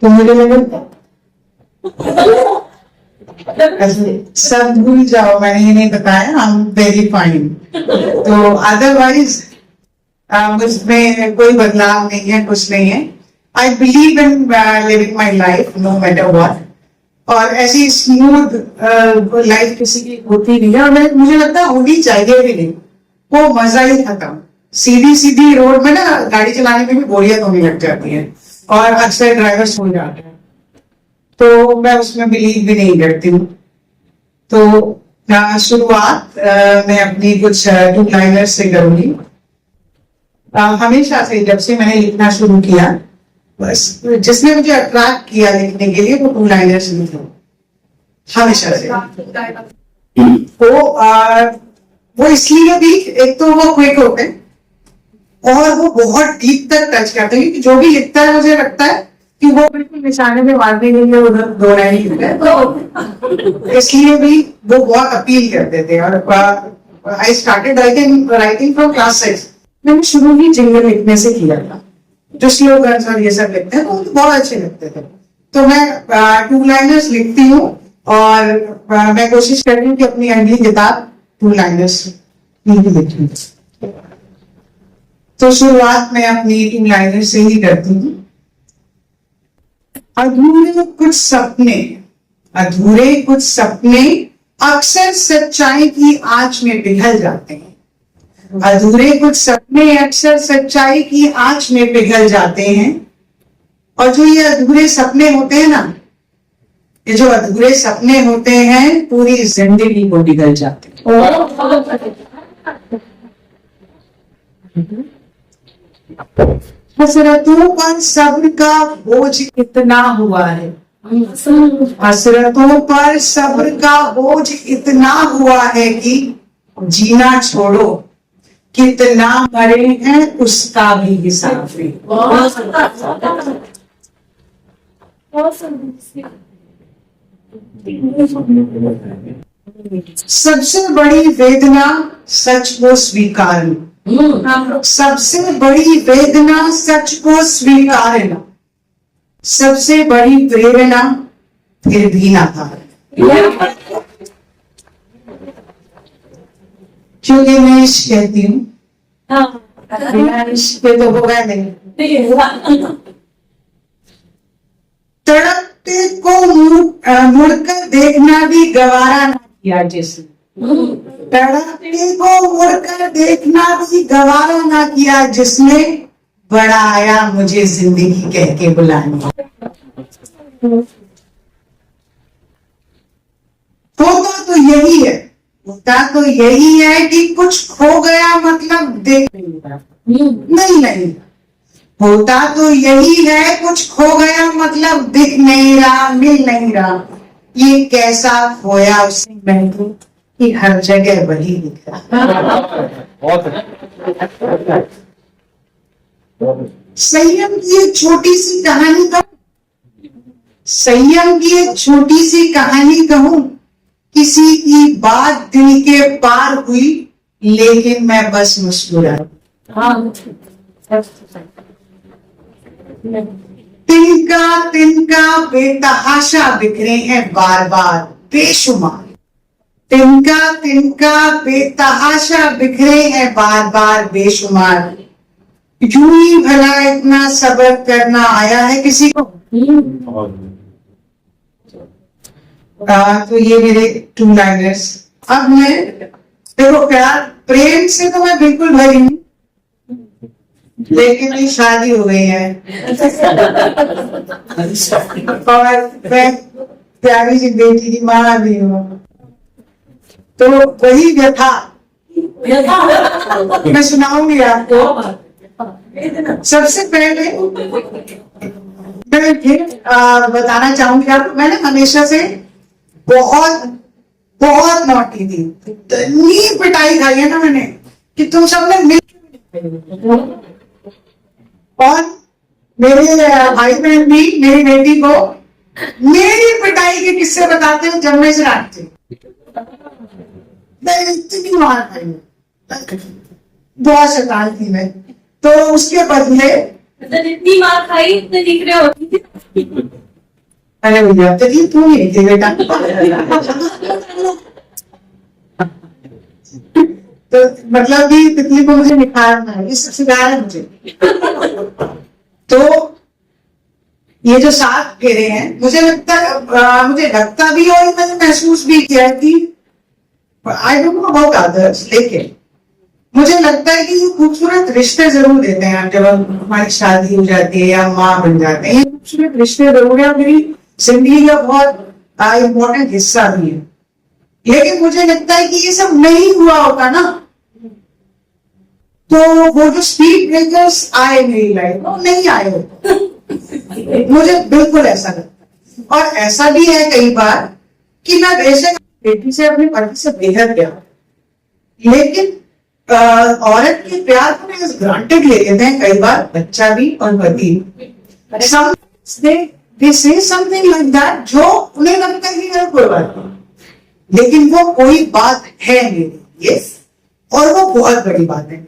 तो मुझे लगा सब भूल जाओ, मैंने ये नहीं बताया, आई एम वेरी फाइन। तो अदरवाइज मुझमें कोई बदलाव नहीं है, कुछ नहीं है। I believe in living my life no matter what, और ऐसी स्मूथ लाइफ किसी की होती नहीं है, और मुझे लगता है होनी चाहिए भी नहीं। वो मजा ही खत्म। सीधी सीधी रोड में ना गाड़ी चलाने में भी बोरियत होने लग जाती है, और अक्सर ड्राइवर सो जाते हैं, तो मैं उसमें बिलीव भी नहीं करती हूँ। तो शुरुआत मैं अपनी कुछ टू लाइनर से करूंगी। हमेशा से जब से मैंने लिखना शुरू किया, बस जिसने मुझे अट्रैक्ट किया लिखने के लिए वो टू लाइनर से लिखा, हमेशा से। वो इसलिए भी, एक तो वो क्विक होते हैं और वो बहुत डीप तक टच करते हैं, क्योंकि जो भी लिखता है मुझे लगता है कि वो बिल्कुल निशाने में मारने के लिए उधर दो लाइन लिखता है, तो इसलिए भी वो बहुत अपील करते थे। और I started writing from class 6। मैंने शुरू ही जिंगल लिखने से किया था, जो स्लोगन्स और ये सब लिखते हैं वो बहुत अच्छे लगते थे। तो मैं टू लाइनर्स लिखती हूँ, और मैं कोशिश कर रही हूँ कि अपनी अगली किताब टू लाइनर्स ही लिखूं। तो शुरुआत मैं अपनी टू लाइनर से ही करती हूँ। अधूरे कुछ सपने अक्सर सच्चाई की आंच में पिघल जाते हैं। अधूरे कुछ सपने अक्सर सच्चाई की आंच में पिघल जाते हैं। और जो ये अधूरे सपने होते हैं ना, ये जो अधूरे सपने होते हैं पूरी जिंदगी को पिघल जाते हैं। हसरतों पर सब्र का बोझ इतना हुआ है, हसरतों पर सब्र का बोझ इतना हुआ है कि जीना छोड़ो, कितना मरे हैं उसका भी हिसाब नहीं। सबसे बड़ी वेदना सच को स्वीकारना, सबसे बड़ी वेदना सच को स्वीकारना, सबसे बड़ी प्रेरणा फिर भी ना हारना। क्योंकि मैं इश्क कहती हूँ, बिना इश्क के तो होगा नहीं। तड़पते को मुड़कर देखना भी गवारा ना किया जिसने, तड़पते को मुड़कर देखना भी गवारा ना किया जिसने, बड़ा आया मुझे जिंदगी कह के बुलाने। होता तो यही है, होता तो यही है कि कुछ खो गया मतलब देख नहीं, होता तो यही है कुछ खो गया मतलब दिख नहीं रहा, मिल नहीं रहा। ये कैसा खोया उससे महबूब कि हर जगह वही दिख रहा। संयम की एक छोटी सी कहानी कहूं, संयम की एक छोटी सी कहानी कहूं। किसी की बात दिल के पार हुई लेकिन मैं बस मुस्कुरा। तिनका तिनका बेतहाशा बिखरे हैं बार बार बेशुमार, तिनका तिनका बेतहाशा बिखरे हैं बार बार बेशुमार। यूं ही भला इतना सब्र करना आया है किसी को। तो ये मेरे टू लाइनर्स। अब मैं देखो, प्यार प्रेम से तो मैं बिल्कुल भरी हूँ, लेकिन मेरी शादी हो गई है और मैं प्यारी सी बेटी की माँ भी हूँ। तो वही व्यथा मैं सुनाऊंगी आपको। सबसे पहले मैं बताना चाहूंगी आपको, मैं ना हमेशा से बहुत बहुत नॉटी थी। इतनी पिटाई खाई है ना मैंने कि तुम सबने मिल, और मेरे भाई बहन भी मेरी बेटी को मेरी पिटाई के किस्से बताते हैं जब मैं शराब थी। मैं इतनी मार खाई, बहुत शैतान थी मैं। तो उसके बदले इतनी मार खाई, इतने दिख रहे होती थी। अरे भैया तितली तू नहीं थी बेटा। तो मतलब कि तितली को मुझे निखारना है, ये सब सिखाया है मुझे। तो ये जो 7 फेरे हैं, मुझे लगता भी और मैंने महसूस भी किया कि I don't know about others, लेकिन मुझे लगता है कि ये खूबसूरत रिश्ते जरूर देते हैं जब हमारी शादी हो जाती है या माँ बन जाते हैं। ये खूबसूरत रिश्ते जरूर है, मेरी जिंदगी का बहुत इम्पोर्टेंट हिस्सा भी है। लेकिन मुझे लगता है कि ये सब नहीं हुआ होता ना, तो वो जो स्पीड ब्रेकर्स आए मेरी लाइफ वो नहीं आए होते। मुझे बिल्कुल ऐसा लगता है। और ऐसा भी है कई बार कि मैं बेशक बेटी से अपने पति से बेहद प्यार, लेकिन औरत के प्यार को मैं ग्रांटेड ले लेते हैं कई बार, बच्चा भी और पति। They say something like that जो उन्हें लगता है कि मेरा कोई बात नहीं, लेकिन वो कोई बात है मेरे लिए और वो बहुत बड़ी बात है।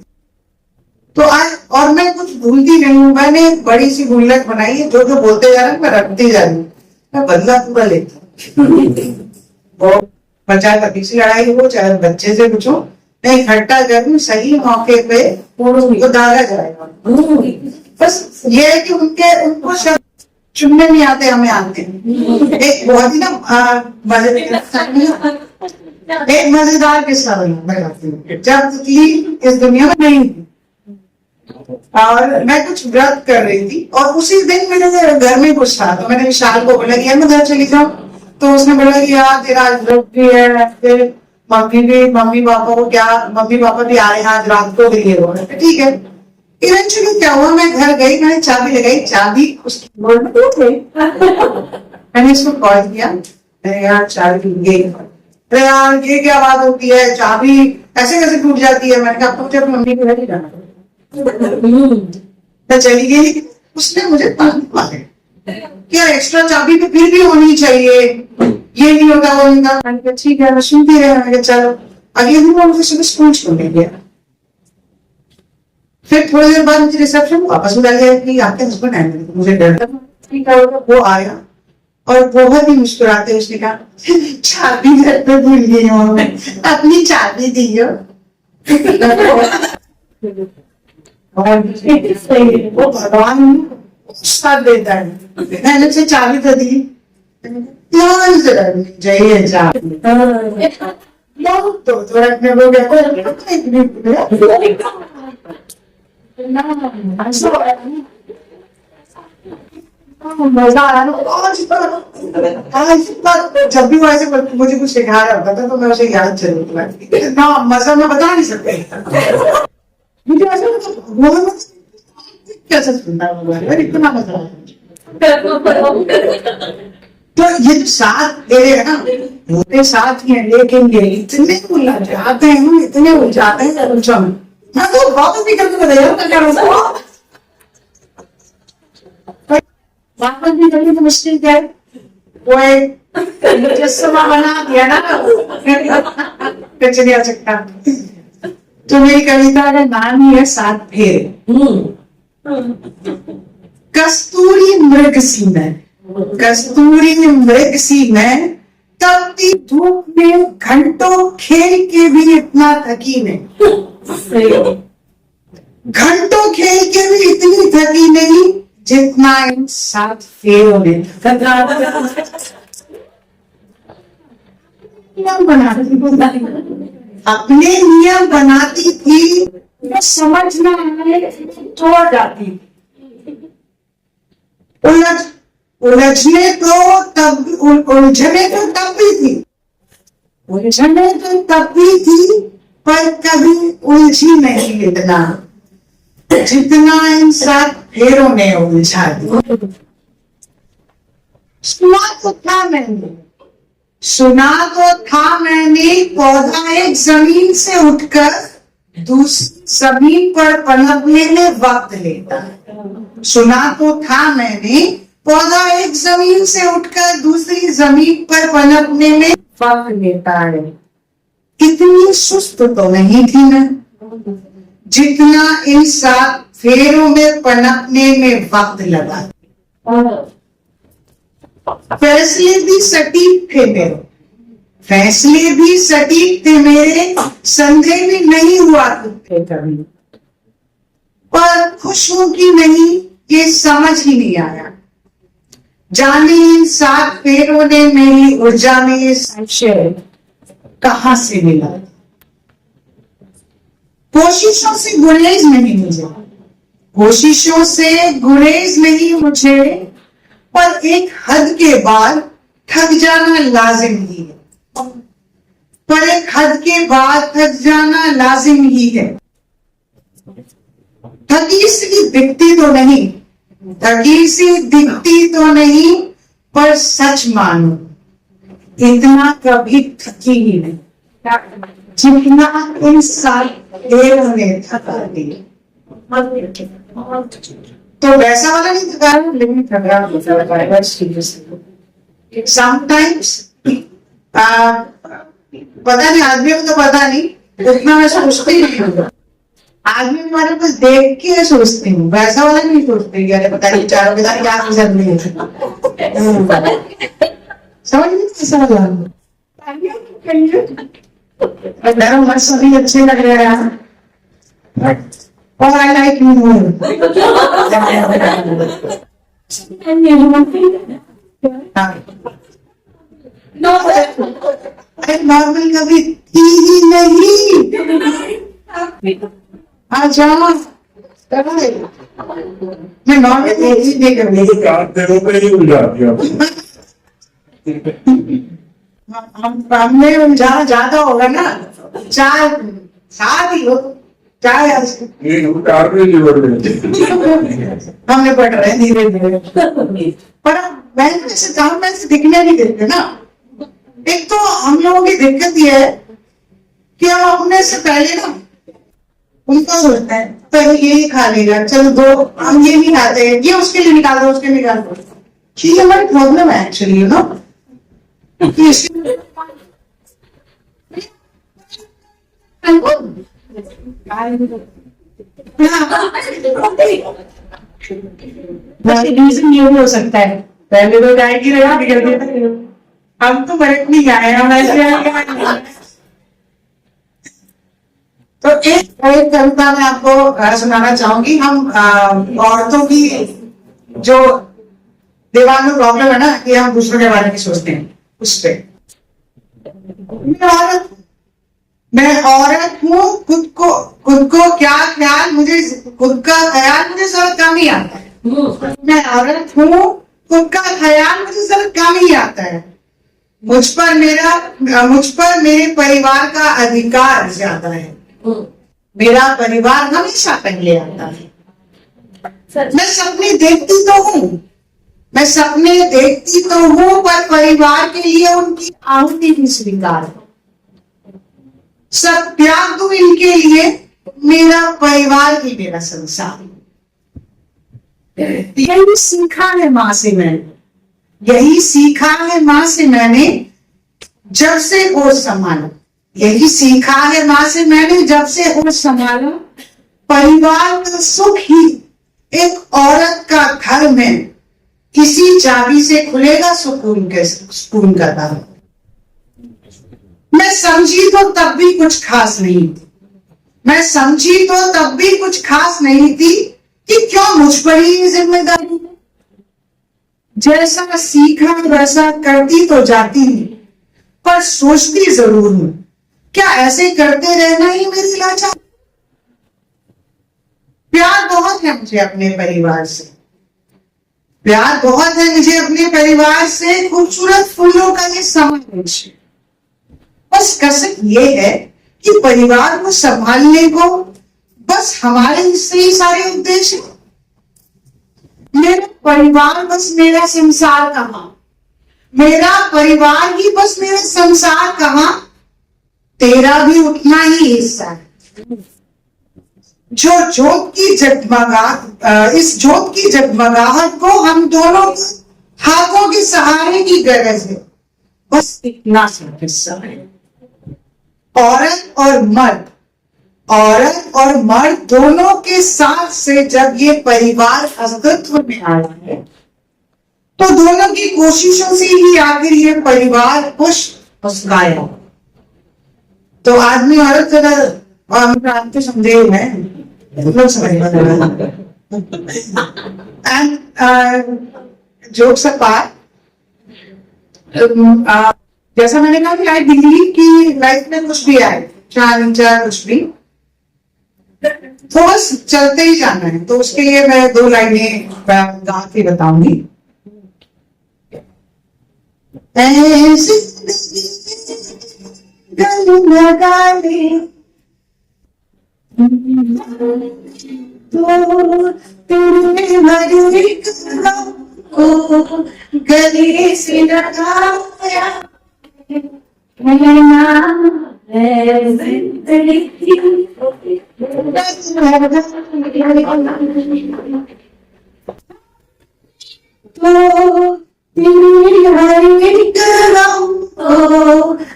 तो आज और मैं कुछ भूलती नहीं हूँ। मैंने बड़ी सी गुल्लक बनाई है, जो जो बोलते जा रहे हैं मैं रखती जा रही हूँ, मैं बदला पूरा लेता हूँ। चाहे पति से लड़ाई हो चाहे बच्चे से कुछ हो, मैं इकट्ठा करूँ, सही मौके पे वो डाला जाएगा। बस ये है कि उनको शब्द चुनने नहीं आते, हमें आते हैं। एक बहुत ही ना मजेदार किस्सा बताती हूँ। जब तितली इस दुनिया में नहीं थी और मैं कुछ व्रत कर रही थी, और उसी दिन मेरे घर में कुछ था, तो मैंने विशाल को बोला कि यार मैं घर चली जाऊँ। तो उसने बोला कि यार तेरा आज व्रत भी है, फिर मम्मी पापा भी आए हैं आज रात को भी, ठीक है। इवेंचुअली क्या हुआ, मैं घर गई, मैंने चाबी लगाई, चाबी उसकी बोर्ड में टूट गई। मैंने इसको कॉल किया, यार चाबी टूट गई। अरे यार ये क्या बात होती है, चाबी ऐसे कैसे टूट जाती है। मैंने कहा अब तो मुझे अपनी मम्मी के घर ही जाना। मैं चली गई, उसने मुझे ताने मारे कि यार एक्स्ट्रा चाबी तो फिर भी होनी चाहिए, ये नहीं होता वो नहीं होता। मैंने कहा ठीक है, मैं सुनती रही। मैंने कहा चलो। अगले दिन वो मुझे सुबह स्कूल छोड़ने गया। फिर थोड़ी देर बाद मुझे रिसेप्शन वापस बुला लिया कि आपके हस्बैंड आए। मुझे डर था, ठीक है। वो आया और बहुत ही मुस्कुराते उसने कहा चाबी घर पे भूल गई हूँ, मैं अपनी चाबी दी हो। वो भगवान साथ देता है। मैंने उसे चाबी तो दी, जाइए चाबी तो रखने को मजा आया ना। जब भी वैसे मुझे कुछ सिखाया होता था तो मैं उसे याद जरूर करती। इतना मजा मैं बता नहीं सकते। मुझे ऐसा भगवान कैसे सुनता है, इतना मजा आता। तो ये जो 7 फेरे है ना, मोटे 7 ही हैं, लेकिन ये इतने उलझाते हैं ना, इतने उलझाते हैं। मैं तो वापस भी करके बताइए वापस भी करके तो मुश्किल क्या है, वो मुजस्समा बना दिया ना कुछ नहीं आ सकता। तो मेरी कविता का नाम ही है 7 फेरे। कस्तूरी मृग सी मैं, कस्तूरी मृग सी मैं, तपती धूप में घंटों खेल के भी इतना थकी नहीं। घंटों खेल के भी इतनी थकी नहीं जितना इन 7 फेरों में। अपने नियम बनाती थी, समझ ना आए छोड़ जाती। उलझने तो उलझने तो तब भी थी, उलझने तो तब भी थी, पर कभी उलझी नहीं इतना जितना इन 7 फेरों ने उलझा दी। सुना तो था मैंने पौधा एक जमीन से उठकर दूसरी जमीन पर पनपने में वक्त लेता है। सुना तो था मैंने पौधा एक जमीन से उठकर दूसरी जमीन पर पनपने में वक्त लेता है। इतनी सुस्त तो नहीं थी मैं जितना इन 7 फेरों में पनपने में वक्त लगा। फैसले भी सटीक थे मेरे, फैसले भी सटीक थे मेरे, संदेह भी नहीं हुआ थे कभी, पर खुश हूं कि नहीं ये समझ ही नहीं आया। जाने इन 7 फेरों ने मेरी ऊर्जा में ये संशय कहां से मिला। कोशिशों से गुरेज नहीं मुझे, कोशिशों से गुरेज नहीं मुझे, पर एक हद के बाद थक जाना लाजिम ही है, पर एक हद के बाद थक जाना लाजिम ही है। थकी सी दिखती तो नहीं, थकी सी दिखती तो नहीं, पर सच मानो इतना कभी थकी ही नहीं जितना इन 7 फेरों ने थका दिया। तो वैसा वाला नहीं थका, लेकिन थका समटाइम्स पता नहीं, आदमियों को तो पता नहीं, उतना मैं सोचती नहीं हूँ। आदमी हमारे पास देख के सोचती हूँ, वैसा वाला नहीं सोचती अरे पता नहीं चारों के साथ क्या गुजर रही है। समझ नहीं कैसा लगा मत सभी अच्छे लग रहे हैं और I like you more. Normal कभी थी ही नहीं। अच्छा मैं नॉर्मल नहीं कर हमने उलझा ज्यादा होगा ना, 4 7 ही हो, हमने पढ़ रहे धीरे धीरे, पर बैंक से काम में से दिखने नहीं देते ना। एक तो हम लोगों की दिक्कत ये है कि हम अपने से पहले ना उनका सोचते हैं पहले यही खा लेगा, चलो 2 हम ये नहीं खाते, ये उसके लिए निकाल दो, उसके लिए निकाल दो। ये हमारी प्रॉब्लम है एक्चुअली, यू नो। रीजन ये भी हो सकता है पहले तो गाय की रहा बिगड़ गया, हम तो बरक नहीं आए हम ऐसे। तो एक कविता मैं आपको सुनाना चाहूंगी। हम औरतों की जो दिमाग में प्रॉब्लम है ना कि हम दूसरों के बारे में सोचते हैं, उस पे मैं औरत हूँ, खुद को क्या ख्याल, मुझे खुद का ख्याल मुझे जरा कम ही आता है। मैं औरत हूँ, खुद का ख्याल मुझे जरा कम ही आता है। मुझ पर मेरे परिवार का अधिकार ज्यादा है। मेरा परिवार हमेशा पहले आता है। मैं सपने देखती तो हूँ, मैं सपने देखती तो हूँ, पर परिवार के लिए उनकी आहुति भी स्वीकार है। सब त्याग दूं इनके लिए, मेरा परिवार ही मेरा संसार। यही सीखा है माँ से मैंने, यही सीखा है माँ से मैंने, जब से होश संभाला। यही सीखा है माँ से मैंने, जब से होश संभाला। परिवार का सुख ही एक औरत का घर में किसी चाबी से खुलेगा सुकून का दार। मैं समझी तो तब भी कुछ खास नहीं थी, मैं समझी तो तब भी कुछ खास नहीं थी कि क्यों मुझ पर ही ये जिम्मेदारी है। जैसा सीखा वैसा करती तो जाती हूँ, पर सोचती जरूर हूं क्या ऐसे करते रहना ही मेरी लाचार। प्यार बहुत है मुझे अपने परिवार से, प्यार बहुत है मुझे अपने परिवार से। खूबसूरत फूलों का ये समावेश, बस कसक ये है कि परिवार को संभालने को बस हमारे हिस्से ही सारे उद्देश्य। मेरा परिवार बस मेरा संसार कहां, मेरा परिवार ही बस मेरा संसार कहां, तेरा भी उतना ही हिस्सा है। जो जोत की जगमगाहट, इस जोत की जगमगाहट को हम दोनों हाथों के सहारे की गरज है, बस इतना सा हिस्सा है। औरत और मर्द, औरत और मर्द दोनों के साथ से जब ये परिवार अस्तित्व में आया है, तो दोनों की कोशिशों से ही आखिर ये परिवार खुश मुस्काया। तो आदमी औरत जरा हम तो समझे है लोग समझ एंड जोक्स अपार्ट, जैसा मैंने कहा कि आई बिलीव कि लाइफ में कुछ भी आए, चैलेंज कुछ भी, तो बस चलते ही जाना है। तो उसके लिए मैं 2 लाइनें गा के बताऊंगी। गले लगा ले तो तेरे हर एक को गले से लगाया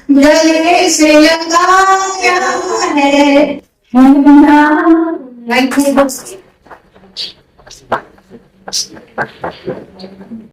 गले से लगाया है।